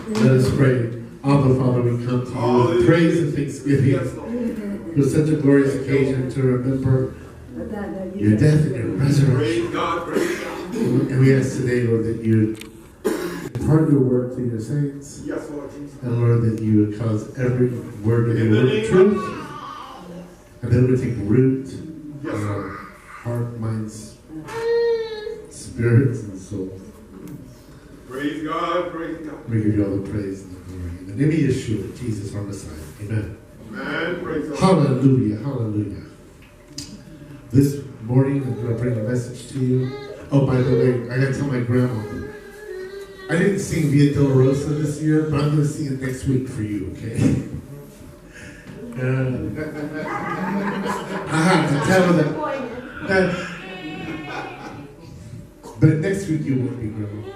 Let us pray. Abba, Father, we come to you with praise and thanksgiving for such a glorious occasion to remember your death and your resurrection. And we ask today, Lord, that you impart your word to your saints. Yes, Lord Jesus. And Lord, that you would cause every word to be a word of truth. And that it would take root in our heart, minds, spirits, and souls. Praise God, praise God. We give you all the praise and the glory. In the name of Yeshua, Jesus, our Messiah. Amen. Amen. Praise God. Hallelujah, hallelujah. This morning, I'm going to bring a message to you. Oh, by the way, I got to tell my grandma. I didn't sing Via Dolorosa this year, but I'm going to sing it next week for you, okay? I have to tell her that. But next week you won't be, Grandma.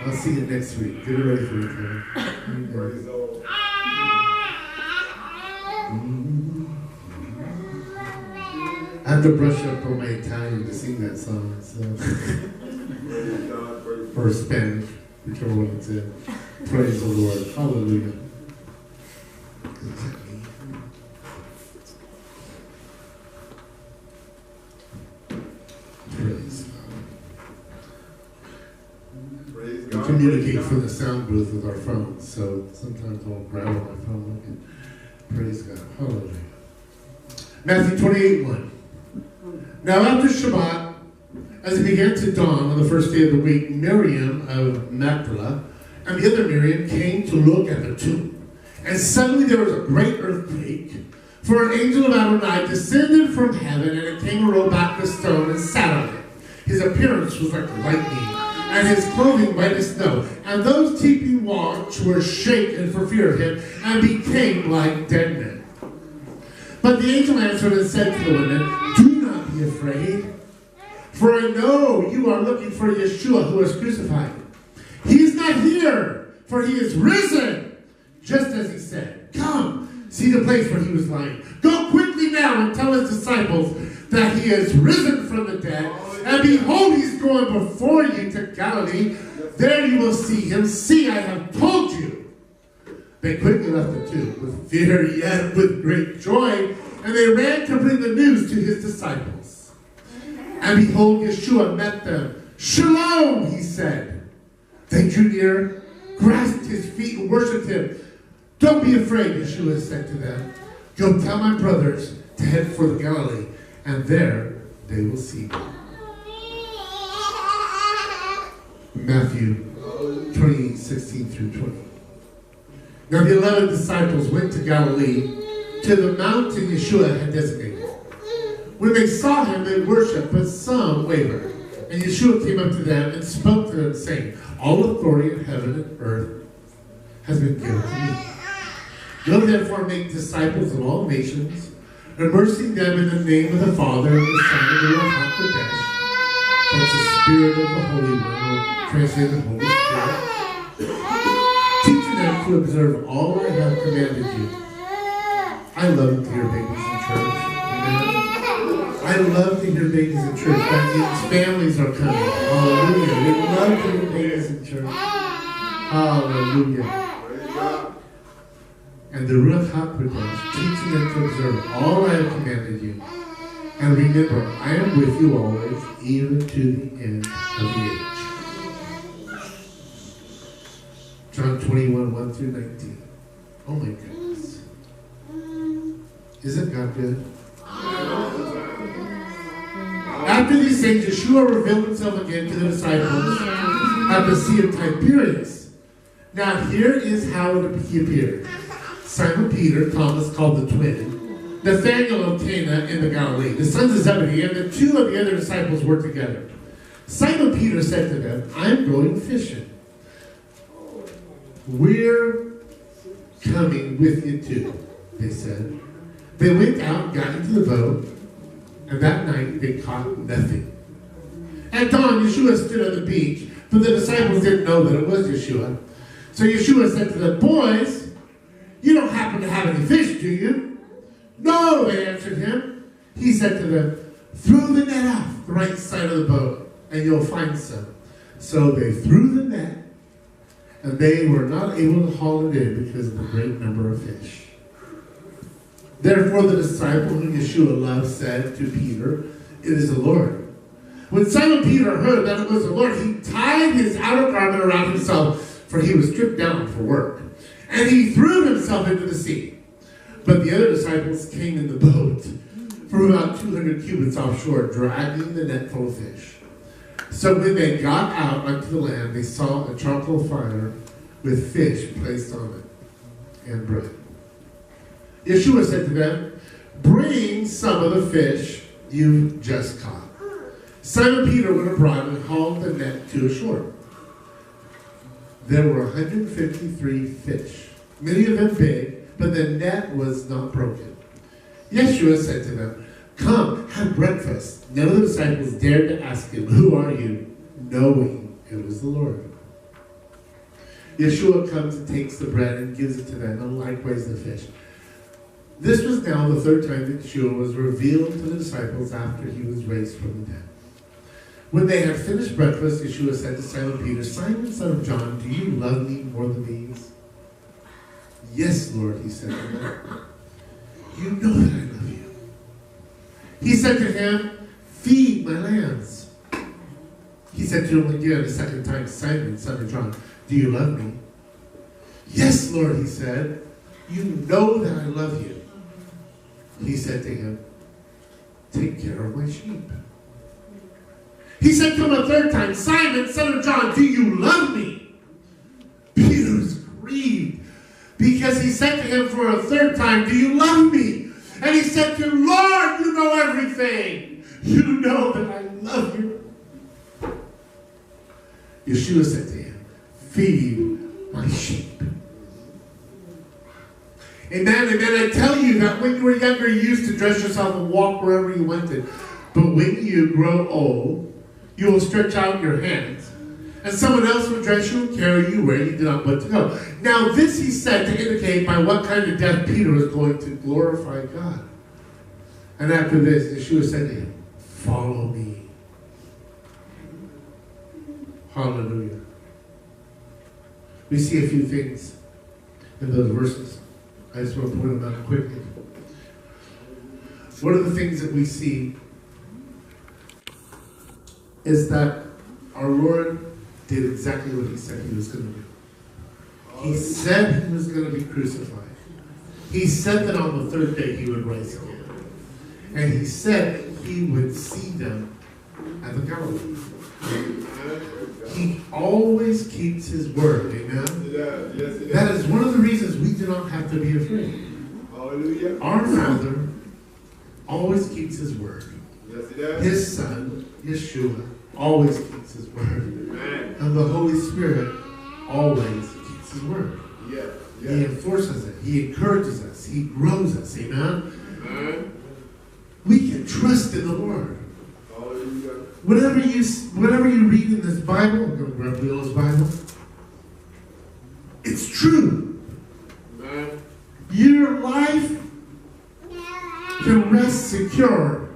I'll see you next week. Get it ready for you, Praise the Lord. I have to brush up on my Italian to sing that song, so. Or Spanish, whichever one it's in. Praise the Lord. Hallelujah. Praise God. We communicate from the sound booth with our phones, so sometimes I'll grab on my phone and praise God. Hallelujah. Matthew 28:1. Now after Shabbat, as it began to dawn on the first day of the week, Miriam of Magdala and the other Miriam came to look at the tomb. And suddenly there was a great earthquake, for an angel of Adonai descended from heaven, and it came and rolled back the stone and sat on it. His appearance was like lightning, and his clothing white as snow. And those keeping watch were shaken for fear of him, and became like dead men. But the angel answered and said to the women, "Do not be afraid, for I know you are looking for Yeshua who was crucified. He is not here, for he is risen, just as he said. Come, see the place where he was lying. Go quickly now and tell his disciples that he is risen from the dead. And behold, he's going before you to Galilee. There you will see him. See, I have told you." They quickly left the tomb with fear, yet with great joy, and they ran to bring the news to his disciples. And behold, Yeshua met them. "Shalom," he said. They drew near, grasped his feet, and worshipped him. "Don't be afraid," Yeshua said to them. "Go tell my brothers to head for the Galilee, and there they will see me." Matthew 20:16-20. Now the 11 disciples went to Galilee, to the mountain Yeshua had designated. When they saw him, they worshipped, but some wavered. And Yeshua came up to them and spoke to them, saying, "All authority in heaven and earth has been given to me. Go therefore and make disciples of all nations, immersing them in the name of the Father and the Son and the Ruach HaKodesh." That's the Spirit of the Holy One, or translated the Holy Spirit. "Teaching them to observe all I have commanded you." I love to hear babies in church. Amen. I love to hear babies in church. That means families are coming. Hallelujah. We love to hear babies in church. Hallelujah. And the Ruach HaKodesh, teaching them to observe all I have commanded you. And remember, I am with you always, even to the end of the age. John 21:1-19. Oh my goodness. Isn't God good? After these things, Yeshua revealed himself again to the disciples at the Sea of Tiberias. Now here is how he appeared. Simon Peter, Thomas called the twin, Nathanael of Cana in the Galilee, the sons of Zebedee, and the two of the other disciples were together. Simon Peter said to them, "I'm going fishing." "We're coming with you too," they said. They went out and got into the boat, and that night they caught nothing. At dawn, Yeshua stood on the beach, but the disciples didn't know that it was Yeshua. So Yeshua said to them, "Boys, you don't happen to have any fish, do you?" "No," they answered him. He said to them, "Throw the net off the right side of the boat, and you'll find some." So they threw the net, and they were not able to haul it in because of the great number of fish. Therefore the disciple whom Yeshua loved said to Peter, "It is the Lord." When Simon Peter heard that it was the Lord, he tied his outer garment around himself, for he was stripped down for work. And he threw himself into the sea. But the other disciples came in the boat from about 200 cubits offshore, dragging the net full of fish. So when they got out onto the land, they saw a charcoal fire with fish placed on it and bread. Yeshua said to them, "Bring some of the fish you've just caught." Simon Peter went abroad and hauled the net to shore. There were 153 fish, many of them big, but the net was not broken. Yeshua said to them, "Come, have breakfast." None of the disciples dared to ask him, "Who are you?" knowing it was the Lord. Yeshua comes and takes the bread and gives it to them, and likewise the fish. This was now the third time that Yeshua was revealed to the disciples after he was raised from the dead. When they had finished breakfast, Yeshua said to Simon Peter, "Simon, son of John, do you love me more than these?" "Yes, Lord," he said to him. "You know that I love you." He said to him, "Feed my lambs." He said to him again a second time, "Simon, son of John, do you love me?" "Yes, Lord," he said. "You know that I love you." He said to him, "Take care of my sheep." He said to him a third time, "Simon, son of John, do you love me?" Peter was grieved because he said to him for a third time, "Do you love me?" And he said to him, "Lord, you know everything. You know that I love you." Yeshua said to him, "Feed my sheep." Amen, amen. I tell you that when you were younger, you used to dress yourself and walk wherever you wanted. But when you grow old, you will stretch out your hands, and someone else will dress you and carry you where you do not want to go. Now this he said to indicate by what kind of death Peter was going to glorify God. And after this, Yeshua said to him, "Follow me." Hallelujah. We see a few things in those verses. I just want to point them out quickly. One of the things that we see is that our Lord did exactly what he said he was going to do. He said he was going to be crucified. He said that on the third day he would rise again. And he said he would see them at the Galilee. He always keeps his word. Amen? Yes, that is one of the reasons we do not have to be afraid. Hallelujah. Our Father always keeps his word. Yes, his Son, Yeshua, always keeps his word. Amen. And the Holy Spirit always keeps his word. Yes. Yes. He enforces it. He encourages us. He grows us. Amen? Amen. We can trust in the Lord. Hallelujah. Whatever you read in this Bible, I'm going to grab Willow's Bible. It's true. Amen. Your life can rest secure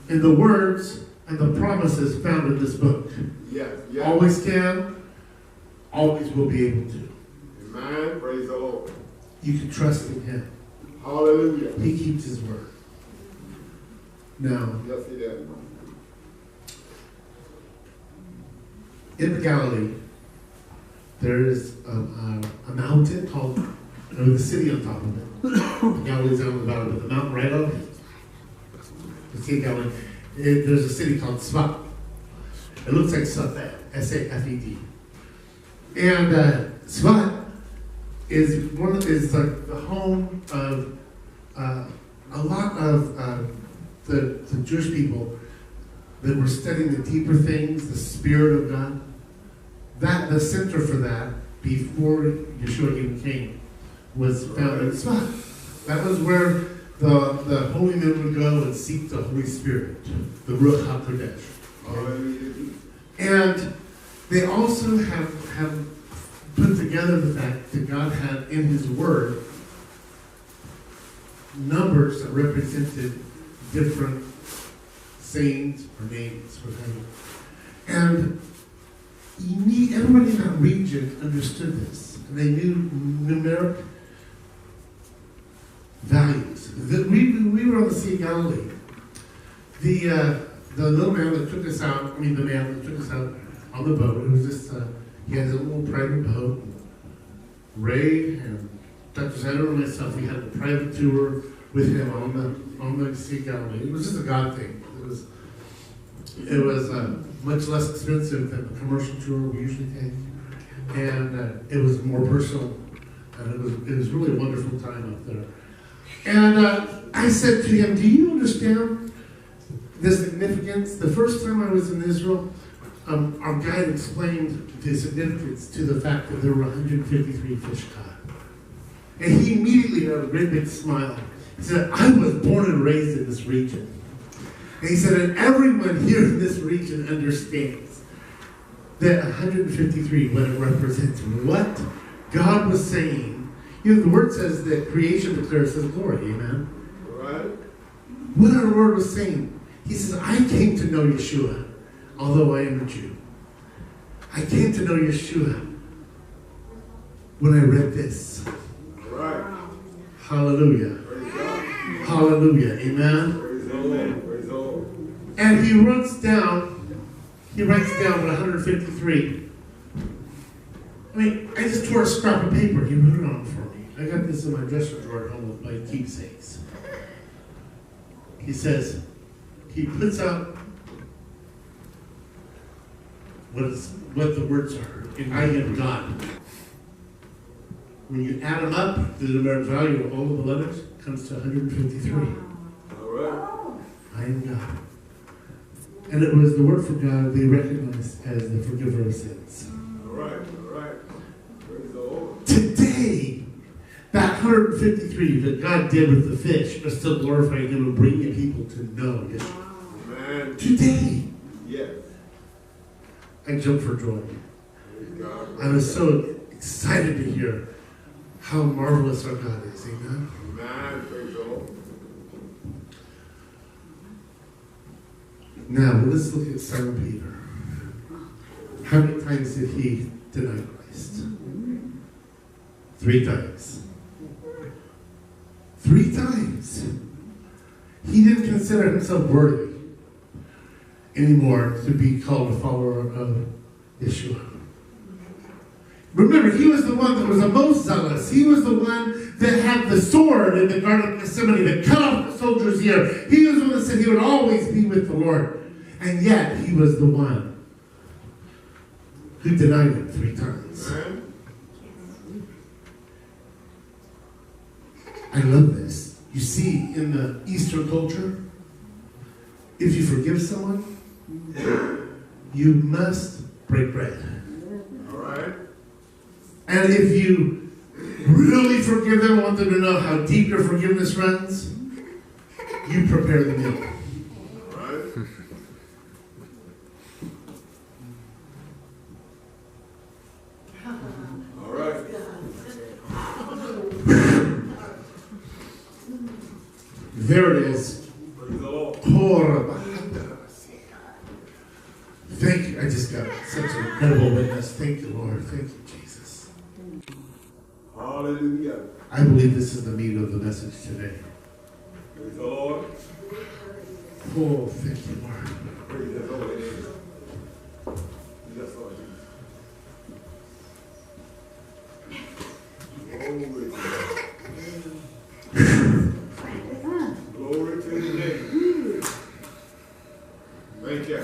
in the words and the promises found in this book. Yes, yes. Always can, always will be able to. Amen. Praise the Lord. You can trust in him. Hallelujah. He keeps his word. Now, yes, he does. In the Galilee, there is a mountain called, the city on top of it. Galilee's on the bottom of the mountain right over it. The Sea of Galilee. There's a city called Safed. It looks like Safed, S-A-F-E-D. And Safed is like the home of a lot of the Jewish people that were studying the deeper things, the Spirit of God. That the center for that before Yeshua even came was found in Safed. That was where the holy men would go and seek the Holy Spirit, the Ruach HaKodesh. And they also have put together the fact that God had in his word numbers that represented different sayings or names for him. And everybody in that region understood this. And they knew numeric values. We were on the Sea of Galilee. The little man that took us out, the man that took us out on the boat, it was just, he had a little private boat. Ray and Dr. Zander and myself, we had a private tour with him on the Sea of Galilee. It was just a God thing. It was much less expensive than the commercial tour we usually take, and it was more personal, and it was really a wonderful time up there. And I said to him, "Do you understand the significance?" The first time I was in Israel, our guide explained the significance to the fact that there were 153 fish caught, and he immediately had a great big smile. He said, "I was born and raised in this region." And he said, and everyone here in this region understands that 153, what it represents, what God was saying. The word says that creation declares his glory, amen? Right. What our Lord was saying, he says, I came to know Yeshua, although I am a Jew. I came to know Yeshua when I read this. All right. Hallelujah. Praise God. Hallelujah, amen? Praise the Lord. Praise the Lord. And he writes down 153. I just tore a scrap of paper. He wrote it on for me. I got this in my dresser drawer at home with my keepsakes. He says, he puts out what the words are. And I am God. When you add them up, the numeric value of all of the letters comes to 153. All right. I am God. And it was the word for God they recognized as the forgiver of sins. All right. All right. Praise the Lord. Today, that 153 that God did with the fish are still glorifying him and bringing people to know Yeshua. Amen. Today, Yes. I jumped for joy. Praise God. I was so excited to hear how marvelous our God is. Amen. Amen. Praise the Lord. Now, let's look at Simon Peter. How many times did he deny Christ? 3 times. 3 times. He didn't consider himself worthy anymore to be called a follower of Yeshua. Remember, he was the one that was the most zealous. He was the one that had the sword in the Garden of Gethsemane that cut off the soldier's ear. He was the one that said he would always be with the Lord. And yet, he was the one who denied him 3 times. Amen. I love this. You see, in the Eastern culture, if you forgive someone, you must break bread. All right. And if you really forgive them, want them to know how deep your forgiveness runs, you prepare the meal. All right. All right. There it is. Praise the Lord. Thank you. I just got such an incredible witness. Thank you, Lord. Thank you, Jesus. Hallelujah. I believe this is the meat of the message today. Praise the Lord. Oh, thank you, Lord. Praise the Lord. Yes, Lord. Glory to his name. Thank you.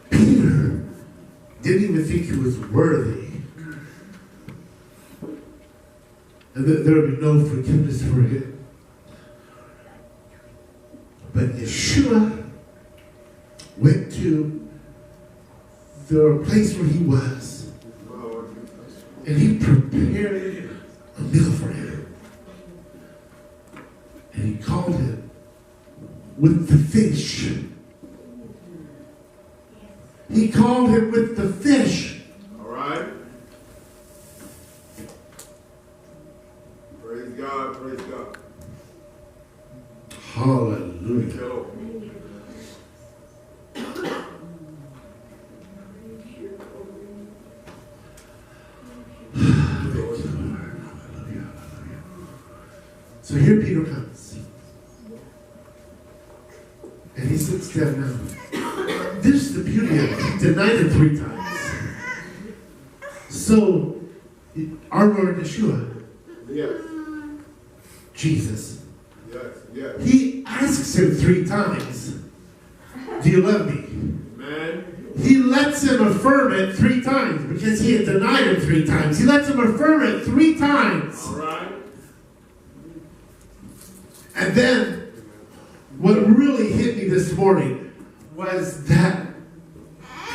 Peter didn't even think he was worthy. And that there would be no forgiveness for him. But Yeshua went to the place where he was. And he prepared a meal for him. And he called him with the fish. He called him with the fish. All right. Praise God. Praise God. Hallelujah. Thank you, Lord. So here Peter comes. And he sits down now. This is the beauty of it. He denied it 3 times. So, our Lord Yeshua, Yes. Jesus, Yes. he asks him 3 times, do you love me? Amen. He lets him affirm it 3 times because he had denied him 3 times. He lets him affirm it 3 times. All right. And then, what really hit me this morning was that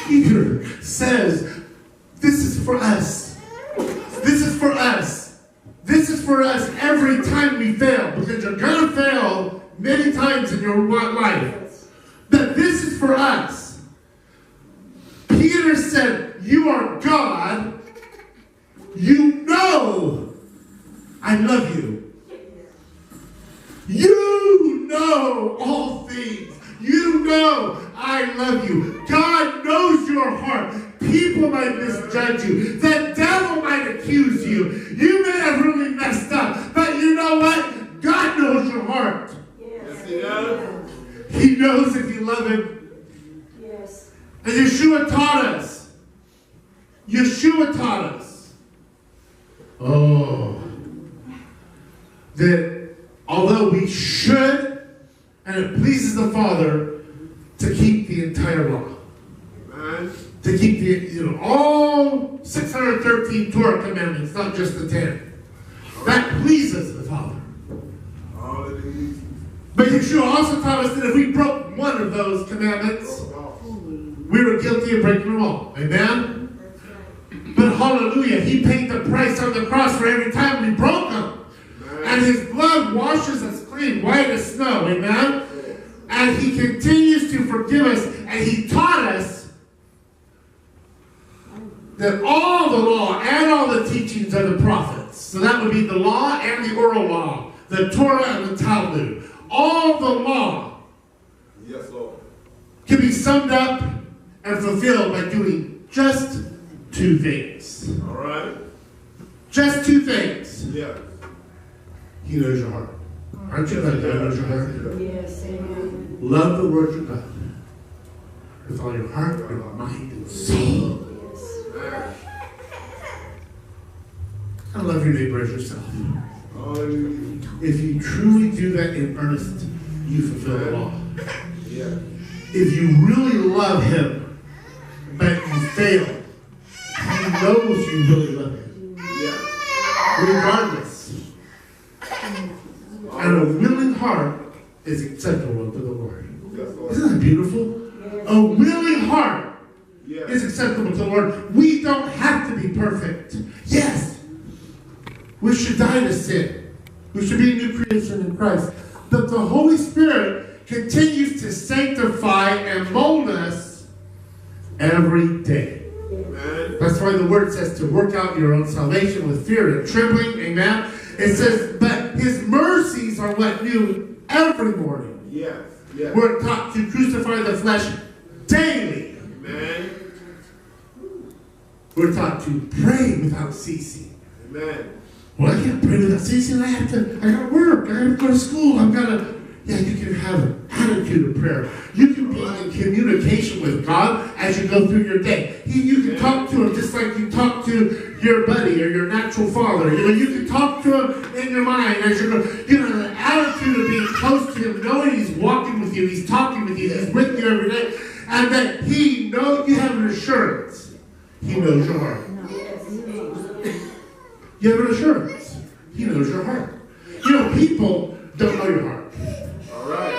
Peter says, this is for us. This is for us. This is for us every time we fail. Because you're going to fail many times in your life. But this is for us. Peter said, you are God. You know I love you. You know all things. You know I love you. God knows your heart. People might misjudge you. The devil might accuse you. You may have really messed up. But you know what? God knows your heart. Yes, he does. He knows if you love him. Yes. And Yeshua taught us. Yeshua taught us. Oh. That although we should, and it pleases the Father, to keep the entire law. Amen. To keep the, all 613 Torah commandments, not just the 10. That pleases the Father. Hallelujah. But Yeshua also taught us that if we broke one of those commandments, we were guilty of breaking them all. Amen? But hallelujah, he paid the price on the cross for every time we broke them. And his blood washes us clean, white as snow. Amen? And he continues to forgive us. And he taught us that all the law and all the teachings of the prophets, so that would be the law and the oral law, the Torah and the Talmud, all the law, Yes, Lord. can be summed up and fulfilled by doing just 2 things. All right. Just 2 things. Yeah. He knows your heart. Aren't you glad God knows your heart? Yes, amen. Love the Lord your God with all your heart, your mind, and soul. Yes. And love your neighbor as yourself. Hallelujah. If you truly do that in earnest, you fulfill the law. Yeah. If you really love him, but you fail, he knows you really love him. Yeah. Regardless. And a willing heart is acceptable unto the Lord. Yes, Lord. Isn't that beautiful? A willing heart is acceptable to the Lord. We don't have to be perfect. Yes, we should die to sin. We should be a new creation in Christ. But the Holy Spirit continues to sanctify and mold us every day. Amen. That's why the word says to work out your own salvation with fear and trembling. Amen. It says, but his mercies are what new every morning. Yes. Yes. We're taught to crucify the flesh daily. Amen. We're taught to pray without ceasing. Amen. Well, I can't pray without ceasing. I gotta work. I gotta go to school. Yeah, you can have an attitude of prayer. You can be in communication with God as you go through your day. You can talk to him just like you talk to your buddy or your natural father. You can talk to him in your mind as you go. The attitude of being close to him, knowing he's walking with you, he's talking with you, he's with you every day, and that he knows you have an assurance. He knows your heart. You have an assurance. He knows your heart. People don't know your heart. All right.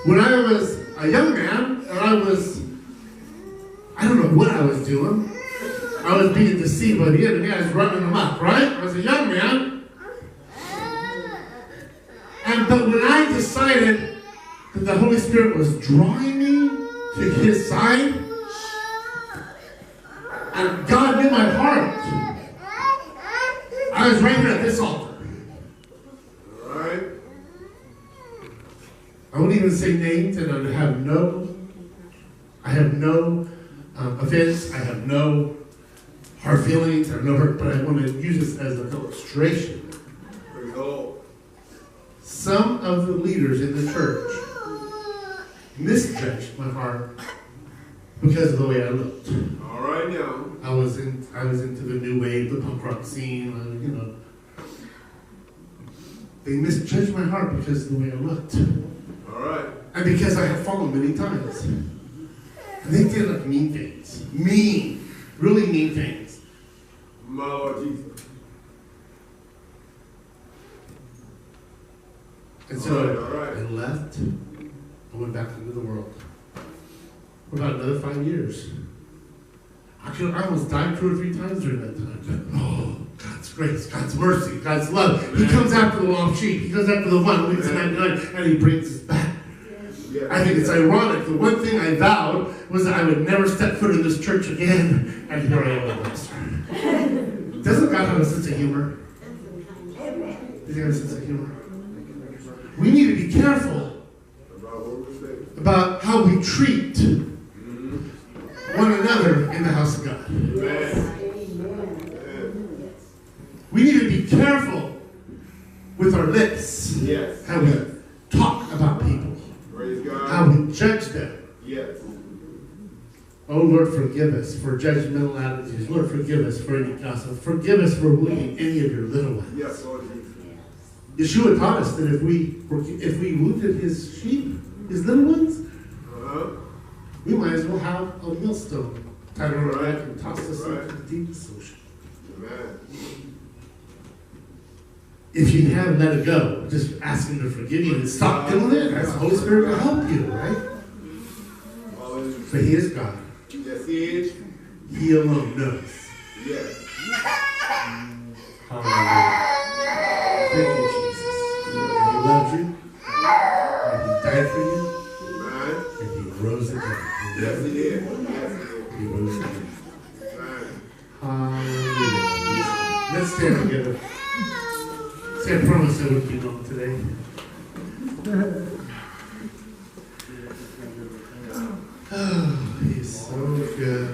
When I was a young man, and I don't know what I was doing. I was being deceived by the enemy. I was running them up, right? I was a young man. But when I decided that the Holy Spirit was drawing me to his side, and God knew my heart, I was right here at this altar. All right. I won't even say names, and I have no offense. I have no hard feelings. I have no hurt, but I want to use this as an illustration. Praise the Lord. some of the leaders in the church misjudged my heart because of the way I looked. All right now. I was into the new wave, the punk rock scene, They misjudged my heart because of the way I looked. All right. And because I had fallen many times. And they did like mean things. Really mean things. My Lord Jesus. And so all right. I left. I went back into the world. For about another 5 years. Actually, I almost died 2 or 3 times during that time. Oh, God's grace, God's mercy, God's love. Amen. He comes after the lost sheep. He comes after the one who leaves the 99, and he brings us back. Yes. I think it's ironic. The one thing I vowed was that I would never step foot in this church again, and here I am, pastor. Doesn't God have a sense of humor? Does he have a sense of humor? We need to be careful about how we treat one another in the house of God. Amen. We need to be careful with our lips. Yes. How we talk about people. Praise God. How we judge them. Yes. Oh, Lord, forgive us for judgmental attitudes. Lord, forgive us for any gossip. Forgive us for wounding any of your little ones. Yes, Lord Jesus. Yeshua taught us that if we wounded his sheep, his little ones, we might as well have a millstone tied around our neck and toss us into the deepest ocean. Amen. If you haven't let it go, just ask him to forgive you and stop doing it. Ask the Holy Spirit to help you, right? But he is God. Yes, he is. He alone knows. Yes. Hallelujah. Thank you, Jesus. And he loved you. And he died for you. Amen. And he rose again. Yes, he did. Yes, He rose again. Amen. Hallelujah. Let's stand together. See, I promised I wouldn't be long today. Oh, he's so good.